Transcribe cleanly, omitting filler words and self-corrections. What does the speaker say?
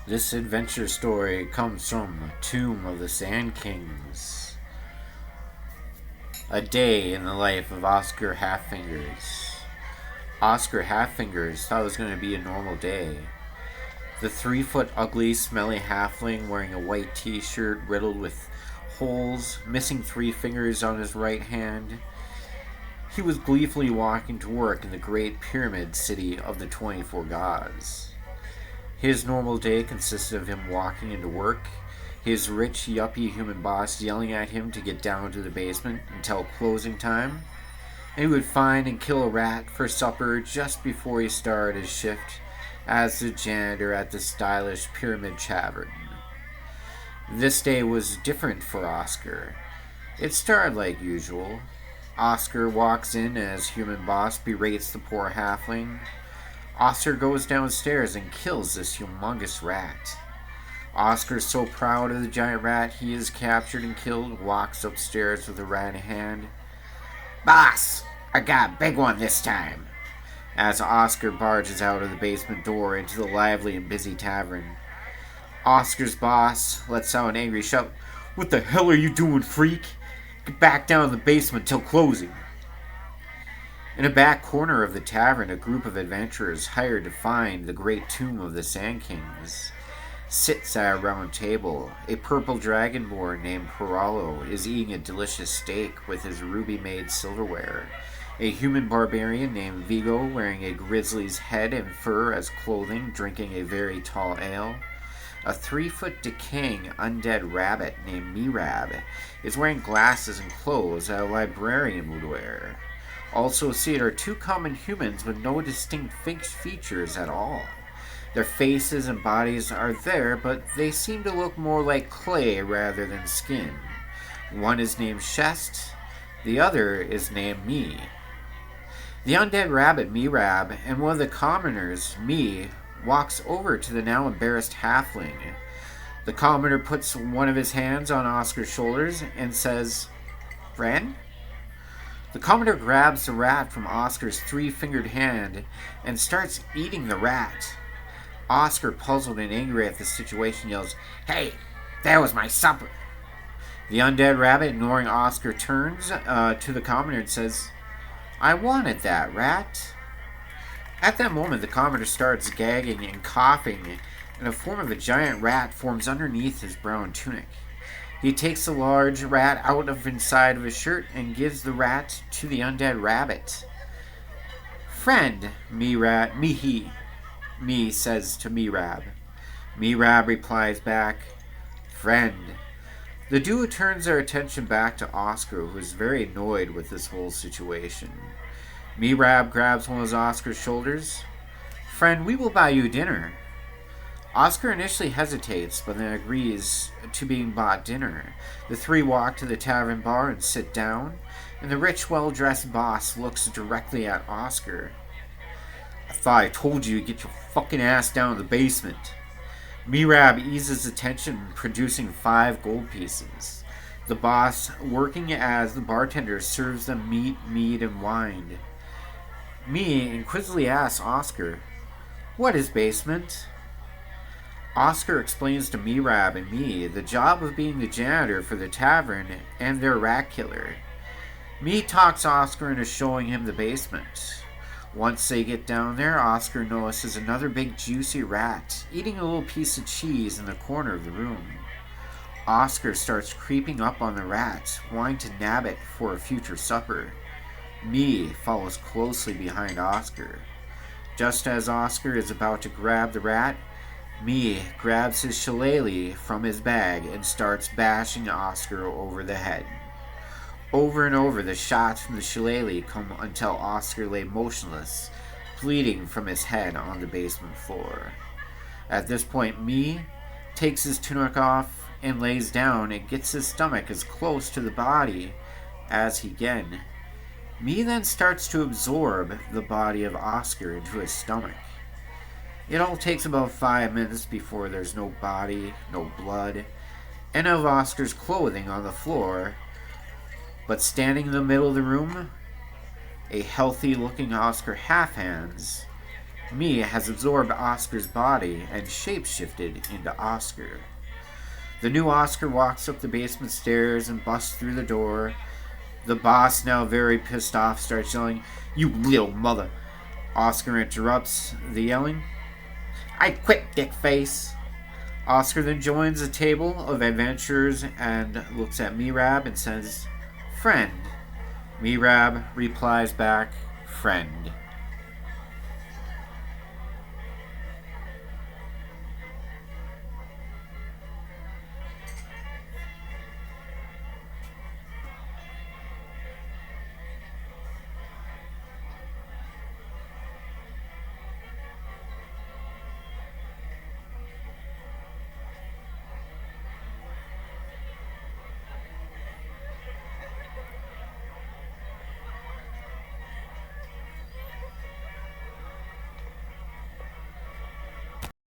This adventure story comes from Tomb of the Sand Kings. A day in the life of Oscar Halffingers. Oscar Halffingers thought it was going to be a normal day. The 3 foot ugly, smelly halfling wearing a white t shirt riddled with holes, missing 3 fingers on his right hand. He was gleefully walking to work in the great pyramid city of the 24 gods. His normal day consisted of him walking into work, his rich, yuppie human boss yelling at him to get down to the basement until closing time, and he would find and kill a rat for supper just before he started his shift as the janitor at the stylish Pyramid Tavern. This day was different for Oscar. It started like usual. Oscar walks in as human boss berates the poor halfling. Oscar goes downstairs and kills this humongous rat. Oscar's so proud of the giant rat he is captured and killed, walks upstairs with the rat in hand. Boss, I got a big one this time. As Oscar barges out of the basement door into the lively and busy tavern. Oscar's boss lets out an angry shout. What the hell are you doing, freak? Get back down in the basement till closing. In a back corner of the tavern, a group of adventurers hired to find the great tomb of the Sand Kings sits at a round table. A purple dragonborn named Perallo is eating a delicious steak with his ruby-made silverware. A human barbarian named Vigo, wearing a grizzly's head and fur as clothing, drinking a very tall ale. A 3 foot decaying undead rabbit named Mirab is wearing glasses and clothes that a librarian would wear. Also seen are 2 common humans with no distinct features at all. Their faces and bodies are there, but they seem to look more like clay rather than skin. One is named Shest, the other is named Me. The undead rabbit Mirab and one of the commoners, Me, walks over to the now embarrassed halfling. The commoner puts one of his hands on Oscar's shoulders and says, "Friend?" The commoner grabs the rat from Oscar's 3 fingered hand and starts eating the rat. Oscar, puzzled and angry at the situation, yells, "Hey, that was my supper!" The undead rabbit, ignoring Oscar, turns to the commoner and says, "I wanted that rat." At that moment, the commoner starts gagging and coughing, and a form of a giant rat forms underneath his brown tunic. He takes the large rat out of inside of his shirt and gives the rat to the undead rabbit. "Friend, Me says to Mirab. Mirab replies back, "Friend." The duo turns their attention back to Oscar, who is very annoyed with this whole situation. Mirab grabs one of Oscar's shoulders. "Friend, we will buy you dinner." Oscar initially hesitates, but then agrees to being bought dinner. The three walk to the tavern bar and sit down, and the rich, well-dressed boss looks directly at Oscar. "I thought I told you to get your fucking ass down to the basement." Mirab eases the tension, producing 5 gold pieces. The boss, working as the bartender, serves them meat, mead, and wine. Me inquisitively asks Oscar, "What is basement?" Oscar explains to Mirab and Me the job of being the janitor for the tavern and their rat killer. Me talks Oscar into showing him the basement. Once they get down there, Oscar notices another big juicy rat eating a little piece of cheese in the corner of the room. Oscar starts creeping up on the rat, wanting to nab it for a future supper. Me follows closely behind Oscar. Just as Oscar is about to grab the rat, Me grabs his shillelagh from his bag and starts bashing Oscar over the head. Over and over, the shots from the shillelagh come until Oscar lay motionless, bleeding from his head on the basement floor. At this point, Me takes his tunic off and lays down and gets his stomach as close to the body as he can. Me then starts to absorb the body of Oscar into his stomach. It all takes about 5 minutes before there's no body, no blood, and of Oscar's clothing on the floor. But standing in the middle of the room, a healthy-looking Oscar Halfhands Me has absorbed Oscar's body and shapeshifted into Oscar. The new Oscar walks up the basement stairs and busts through the door. The boss, now very pissed off, starts yelling, "You little mother!" Oscar interrupts the yelling. "I quit, dickface!" Oscar then joins a table of adventurers and looks at Mirab and says, "Friend." Mirab replies back, "Friend."